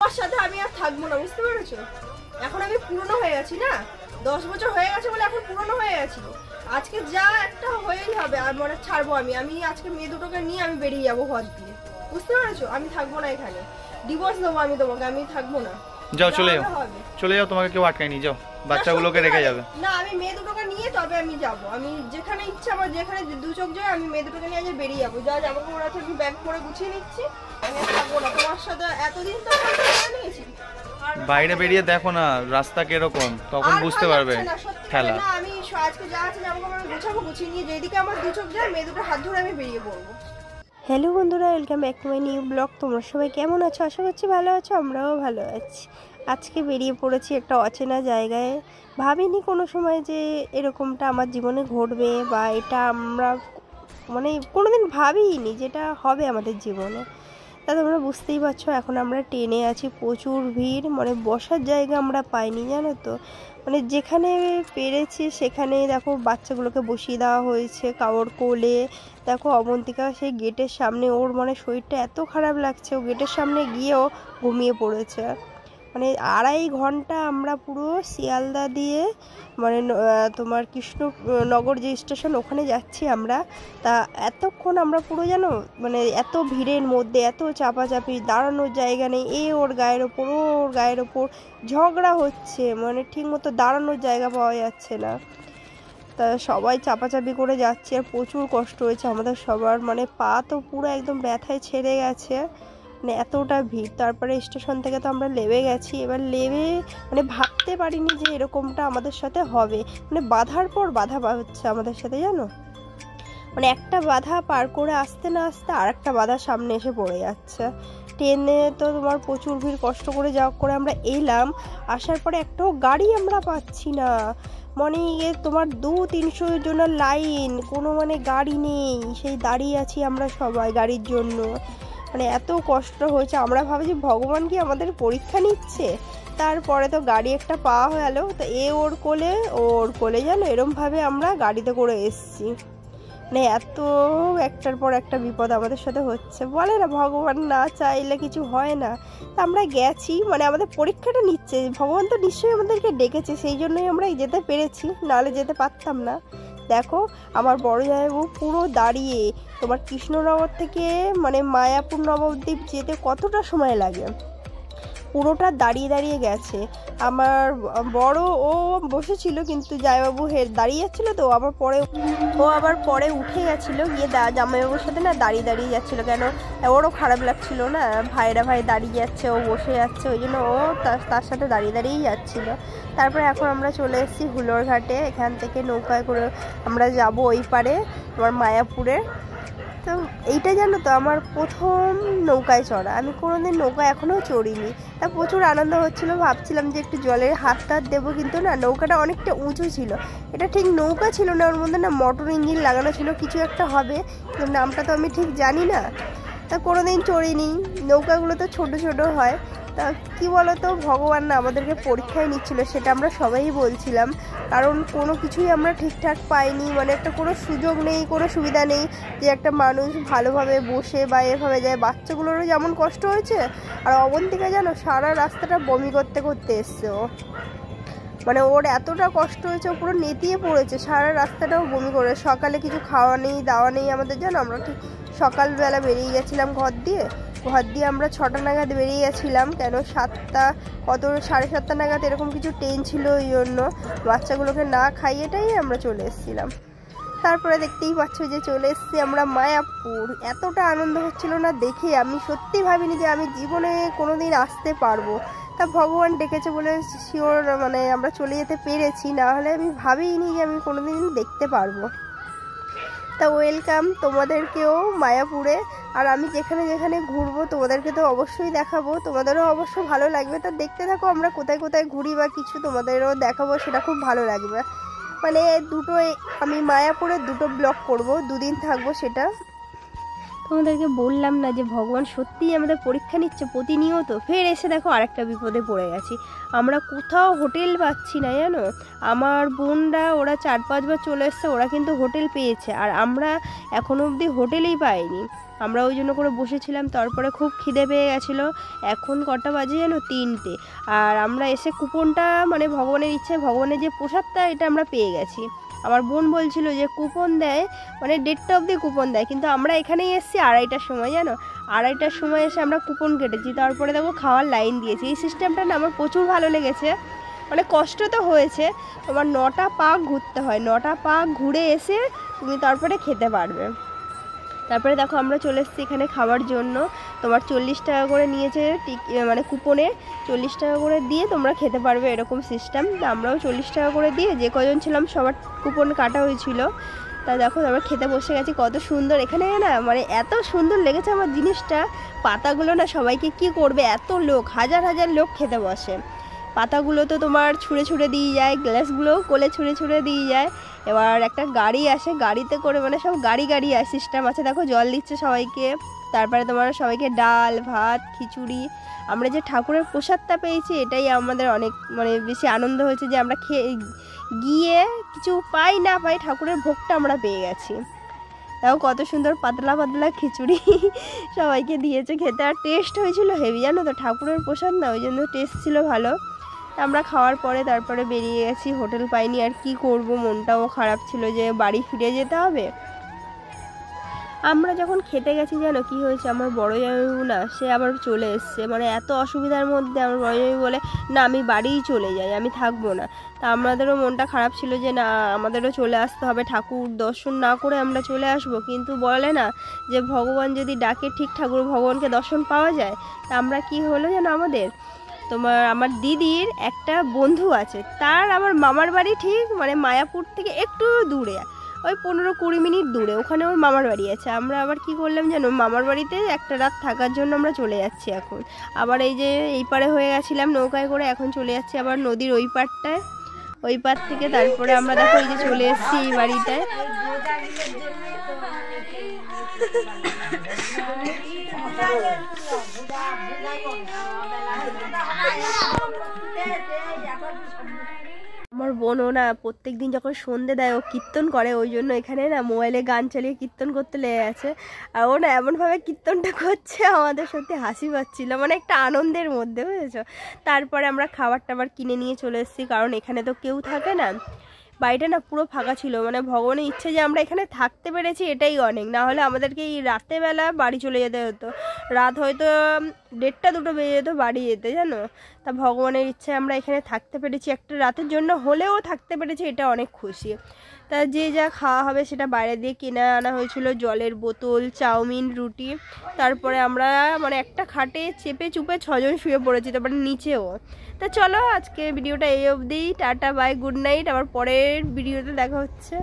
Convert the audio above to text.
তোমার সাথে আমি আর থাকবো না, বুঝতে পেরেছো? এখন আমি পুরনো হয়ে গেছি না, 10 বছর হয়ে গেছে বলে এখন পুরনো হয়ে গেছি। আজকে যা একটা হয়েই হবে, আর মনে ছাড়বো আমি আজকে মেয়ে দুটোকে নিয়ে আমি বেরিয়ে যাবো ঘর দিয়ে, বুঝতে পেরেছো? আমি থাকবো না এখানে, ডিভোর্স দেবো আমি তোমাকে, আমি থাকবো না। যাও চলে যাও, চলে যাও, তোমাকে কেউ আটকায়নি, যাও বাচ্চাগুলোকে রেখে যাবে। না আমি মেয়ে দুটোকে নিয়ে তবে আমি যাব, আমি যেখানে ইচ্ছা আমার যেখানে দু চোখ যায় আমি মেয়ে দুটোকে নিয়ে আজ বেরিয়ে যাবো। যা যাবো ওরা আছে আমি ব্যাগ করে গুছিয়ে নিচ্ছি, আমি থাকবো না তোমার সাথে এতদিন তো নিয়েছি। বাইরে বেরিয়ে দেখো না রাস্তা কিরকম, তখন বুঝতে পারবে খেলা। না আমি আজকে যা আছে যাবো আমি গুছাবো, গুছিয়ে নিয়ে যেদিকে আমার দু চোখ যায় মেয়ে দুটো হাত ধরে আমি বেরিয়ে পড়বো। হ্যালো বন্ধুরা, welcome back to my new blog. তোমরা সবাই কেমন আছো? আশা করছি ভালো আছো, আমরাও ভালো আছি। আজকে বেরিয়ে পড়েছি একটা অচেনা জায়গায়। ভাবিনি কোনো সময় যে এরকমটা আমার জীবনে ঘটবে, বা এটা আমরা মানে কোনোদিন ভাবিনি যেটা হবে আমাদের জীবনে। তা তোমরা বুঝতেই পারছো, এখন আমরা ট্রেনে আছি, প্রচুর ভিড়, মানে বসার জায়গা আমরা পাইনি, জানো তো। মানে যেখানে পেরেছি সেখানে দেখো বাচ্চাগুলোকে বসিয়ে দেওয়া হয়েছে কারোর কোলে। দেখো অবন্তিকা সেই গেটের সামনে, ওর মানে শরীরটা এত খারাপ লাগছে, ও গেটের সামনে গিয়েও ঘুমিয়ে পড়েছে। মানে 2.5 ঘন্টা আমরা পুরো শিয়ালদা দিয়ে মানে তোমার কৃষ্ণনগর যে স্টেশন ওখানে যাচ্ছি আমরা। তা এতক্ষণ আমরা পুরো জানো মানে এত ভিড়ের মধ্যে এত চাপাচাপি, দাঁড়ানোর জায়গা নেই, ওর গায়ের ওপর ওর গায়ের ওপর ঝগড়া হচ্ছে, মানে ঠিক মতো দাঁড়ানোর জায়গা পাওয়া যাচ্ছে না। তা সবাই চাপাচাপি করে যাচ্ছে, আর প্রচুর কষ্ট হয়েছে আমাদের সবার, মানে পা তো পুরো একদম ব্যথায় ছেড়ে গেছে, মানে এতটা ভিড়। তারপরে স্টেশন থেকে তো আমরা নেমে গেছি, এবার নেমে মানে ভাবতে পারিনি যে এরকমটা আমাদের সাথে হবে, মানে বাধার পর বাধা হচ্ছে আমাদের সাথে, জানো। মানে একটা বাধা পার করে আসতে না আসতে আর একটা বাধা সামনে এসে পড়ে যাচ্ছে। ট্রেনে তো তোমার প্রচুর ভিড়, কষ্ট করে যাওয়া করে আমরা এলাম, আসার পরে একটাও গাড়ি আমরা পাচ্ছি না, মানে তোমার 200-300 জনের লাইন, কোনো মানে গাড়ি নেই, সেই দাঁড়িয়ে আছি আমরা সবাই গাড়ির জন্য। মানে এত কষ্ট হয়েছে, আমরা ভাবছি ভগবান কি আমাদের পরীক্ষা নিচ্ছে। তারপরে তো গাড়ি একটা পাওয়া গেল, তো ওর কোলে জানো এরমভাবে আমরা গাড়িতে করে এসছি। মানে এত একটার পর একটা বিপদ আমাদের সাথে হচ্ছে, বলে না ভগবান না চাইলে কিছু হয় না। তা আমরা গেছি, মানে আমাদের পরীক্ষাটা নিচ্ছে, ভগবান তো নিশ্চয়ই আমাদেরকে ডেকেছে, সেই জন্যই আমরা যেতে পেরেছি, নাহলে যেতে পারতাম না। দেখো আমার বড় জামাইবাবু পুরো দাঁড়িয়ে, তোমার কৃষ্ণনগর থেকে মানে মায়াপুর নবদ্বীপ যেতে কতটা সময় লাগে, পুরোটা দাঁড়িয়ে দাঁড়িয়ে গেছে। আমার বড় ও বসেছিল, কিন্তু জামাইবাবু দাঁড়িয়ে যাচ্ছিলো, তো আবার পরে উঠে গেছিলো, গিয়ে জামাইবাবুর সাথে না দাঁড়িয়ে দাঁড়িয়ে যাচ্ছিলো, কেন ওরও খারাপ লাগছিল না, ভাই দাঁড়িয়ে যাচ্ছে, ও বসে যাচ্ছে, ওই জন্য ও তার সাথে দাঁড়িয়ে দাঁড়িয়েই যাচ্ছিলো। তারপরে এখন আমরা চলে এসেছি হুলোর ঘাটে, এখান থেকে নৌকায় করে আমরা যাব ওই পারে তোমার মায়াপুরে। তো এইটা জানো তো আমার প্রথম নৌকায় চড়া, আমি কোনোদিন নৌকায় এখনও চড়িনি। তা প্রচুর আনন্দ হচ্ছিলো, ভাবছিলাম যে একটু জলের হাত দেবো, কিন্তু না, নৌকাটা অনেকটা উঁচু ছিল, এটা ঠিক নৌকা ছিল না, ওর মধ্যে না মোটর ইঞ্জিন লাগানো ছিল, কিছু একটা হবে, নামটা তো আমি ঠিক জানি না। তা কোনোদিন চড়িনি, নৌকাগুলো তো ছোট ছোট হয়। তা কী বলো তো, ভগবান না আমাদেরকে পরীক্ষায় নিচ্ছিল, সেটা আমরা সবাই বলছিলাম, কারণ কোনো কিছুই আমরা ঠিকঠাক পাইনি, মানে একটা কোনো সুযোগ নেই, কোনো সুবিধা নেই যে একটা মানুষ ভালোভাবে বসে বা এভাবে যায়। বাচ্চাগুলোরও যেমন কষ্ট হয়েছে, আর অবন্তিকা জানো সারা রাস্তাটা বমি করতে করতে এসছে ও, মানে ওর এতটা কষ্ট হয়েছে, ও পুরো নেতিয়ে পড়েছে, সারা রাস্তাটাও বমি করে। সকালে কিছু খাওয়া নেই দাওয়া নেই আমাদের, জানো আমরা ঠিক সকালবেলা বেরিয়ে গেছিলাম ঘর দিয়ে আমরা 6টা নাগাদ বেরিয়ে গেছিলাম, কেন 7:30 নাগাদ এরকম কিছু ট্রেন ছিল, ওই জন্য বাচ্চাগুলোকে না খাইয়েটাই আমরা চলে এসেছিলাম। তারপরে দেখতেই পাচ্ছ যে চলে এসেছি আমরা মায়াপুর। এতটা আনন্দ হচ্ছিল না দেখে, আমি সত্যি ভাবিনি যে আমি জীবনে কোনোদিন আসতে পারবো। তা ভগবান ডেকেছে বলে শিওর মানে আমরা চলে যেতে পেরেছি, না হলে আমি ভাবিনি যে আমি কোনোদিন দেখতে পারবো। তা ওয়েলকাম তোমাদেরকেও মায়াপুরে, আর আমি যেখানে যেখানে ঘুরবো তোমাদেরকে তো অবশ্যই দেখাবো, তোমাদেরও অবশ্য ভালো লাগবে। তা দেখতে থাকো আমরা কোথায় কোথায় ঘুরি বা কিছু তোমাদেরও দেখাবো, সেটা খুব ভালো লাগবে। মানে আমি মায়াপুরে 2টো ব্লগ করব, 2 দিন থাকবো। সেটা তোমাদেরকে বললাম না যে ভগবান সত্যিই আমাদের পরীক্ষা নিচ্ছে প্রতিনিয়ত। ফের এসে দেখো আরেকটা বিপদে পড়ে গেছি, আমরা কোথাও হোটেল পাচ্ছি না, জানো। আমার বোনরা ওরা 4-5 বার চলে এসছে, ওরা কিন্তু হোটেল পেয়েছে, আর আমরা এখনো অবধি হোটেলেই পাইনি। আমরা ওই জন্য করে বসেছিলাম। তারপরে খুব খিদে পেয়ে গেছিলো। এখন কটা বাজে জানো, 3টে। আর আমরা এসে কুপনটা মানে ভগবানের ইচ্ছে, ভগবানের যে প্রসাদটা এটা আমরা পেয়ে গেছি। আমার বোন বলছিল যে কুপন দেয়, মানে 1:30 অবধি কুপন দেয়, কিন্তু আমরা এখানেই এসেছি 2:30টার সময়, জানো। 2:30টার সময় এসে আমরা কুপন কেটেছি, তারপরে দেখো খাওয়ার লাইন দিয়েছি। এই সিস্টেমটা না আমার প্রচুর ভালো লেগেছে। মানে কষ্ট তো হয়েছে, তোমার 9টা পাক ঘুরতে হয়, 9টা পাক ঘুরে এসে তুমি তারপরে খেতে পারবে। তারপরে দেখো আমরা চলে এসেছি এখানে খাওয়ার জন্য। তোমার 40 টাকা করে নিয়েছে মানে কুপনে 40 টাকা করে দিয়ে তোমরা খেতে পারবে, এরকম সিস্টেম। আমরাও 40 টাকা করে দিয়ে যে কজন ছিলাম সবার কুপন কাটা হয়েছিল। তা দেখো আমরা খেতে বসে গেছি। কত সুন্দর এখানে না, মানে এত সুন্দর লেগেছে আমার জিনিসটা। পাতাগুলো না সবাইকে কি করবে, এত লোক, হাজার হাজার লোক খেতে বসে। পাতাগুলো তো তোমার ছুঁড়ে ছুঁড়ে দিয়ে যায়, গ্লাসগুলোও কোলে ছুঁড়ে ছুঁড়ে দিয়ে যায়। এবার একটা গাড়ি আসে, গাড়িতে করে মানে সব গাড়ি সিস্টেম আছে। দেখো জল দিচ্ছে সবাইকে। তারপরে তোমার সবাইকে ডাল ভাত খিচুড়ি। আমরা যে ঠাকুরের প্রসাদটা পেয়েছি এটাই আমাদের অনেক মানে বেশি আনন্দ হয়েছে, যে আমরা গিয়ে কিছু পাই না পাই ঠাকুরের ভোগটা আমরা পেয়ে গেছি। দেখো কত সুন্দর পাতলা পাতলা খিচুড়ি সবাইকে দিয়েছে খেতে। আর টেস্ট হয়েছিল হেভি, জানো তো, ঠাকুরের প্রসাদ না, ওই জন্য টেস্ট ছিল ভালো। আমরা খাওয়ার পরে তারপরে বেরিয়ে গেছি, হোটেল পাইনি। আর কি করব, মনটাও খারাপ ছিল যে বাড়ি ফিরে যেতে হবে। আমরা যখন খেতে গেছি জানো কি হয়েছে, আমার বড় জামাইবাবু না সে আবার চলে এসছে। মানে এত অসুবিধার মধ্যে আমার বড় জামাই বলে না আমি বাড়িই চলে যাই, আমি থাকবো না। তা আমাদেরও মনটা খারাপ ছিল যে না আমাদেরও চলে আসতে হবে, ঠাকুর দর্শন না করে আমরা চলে আসবো। কিন্তু বলে না যে ভগবান যদি ডাকে ঠিক ঠাকুর ভগবানকে দর্শন পাওয়া যায়। তা আমরা কি হলো জানো, আমার দিদির একটা বন্ধু আছে, তার আমার মামার বাড়ি ঠিক মানে মায়াপুর থেকে একটু দূরে, ওই 15-20 মিনিট দূরে, ওখানে ওর মামার বাড়ি আছে। আমরা আবার কি করলাম জানো, মামার বাড়িতে একটা রাত থাকার জন্য আমরা চলে যাচ্ছি এখন। আবার এই যে এই পারে হয়ে গেছিলাম নৌকায় করে, এখন চলে যাচ্ছি আবার নদীর ওই পারটায়, ওই পার থেকে তারপরে আমরা দেখো এই যে চলে এসেছি এই বাড়িটায়। আমার বোনও না প্রত্যেক দিন যখন সন্ধে দেয় ও কীর্তন করে, ওই জন্য এখানে না মোবাইলে গান চালিয়ে কীর্তন করতে লেগে গেছে। আর ও না এমনভাবে কীর্তনটা করছে আমাদের সত্যি হাসি পাচ্ছিল, মানে একটা আনন্দের মধ্যে, বুঝেছো। তারপরে আমরা খাবার টাবার কিনে নিয়ে চলে এসেছি, কারণ এখানে তো কেউ থাকে না, বাড়িটা না পুরো ফাঁকা ছিল। মানে ভগবানের ইচ্ছে যে আমরা এখানে থাকতে পেরেছি এটাই অনেক, না হলে আমাদেরকে এই রাতেরবেলা বাড়ি চলে যেতে হতো। রাত হয়তো 1:30-2টো বেজে যেত বাড়ি যেতে, জানো। তা ভগবানের ইচ্ছে আমরা এখানে থাকতে পেরেছি, একটা রাতের জন্য হলেও থাকতে পেরেছি, এটা অনেক খুশি। তা যে যা খাওয়া হবে সেটা বাইরে দিয়ে কিনে আনা হয়েছিল, জলের বোতল, চাউমিন, রুটি। তারপরে আমরা মানে একটা খাটে চেপে চুপে 6 জন শুয়ে পড়েছি, তারপরে নিচেও। তা চলো আজকে ভিডিওটা এই অবধি, টাটা বাই গুড নাইট, আবার পরের ভিডিওতে দেখা হচ্ছে।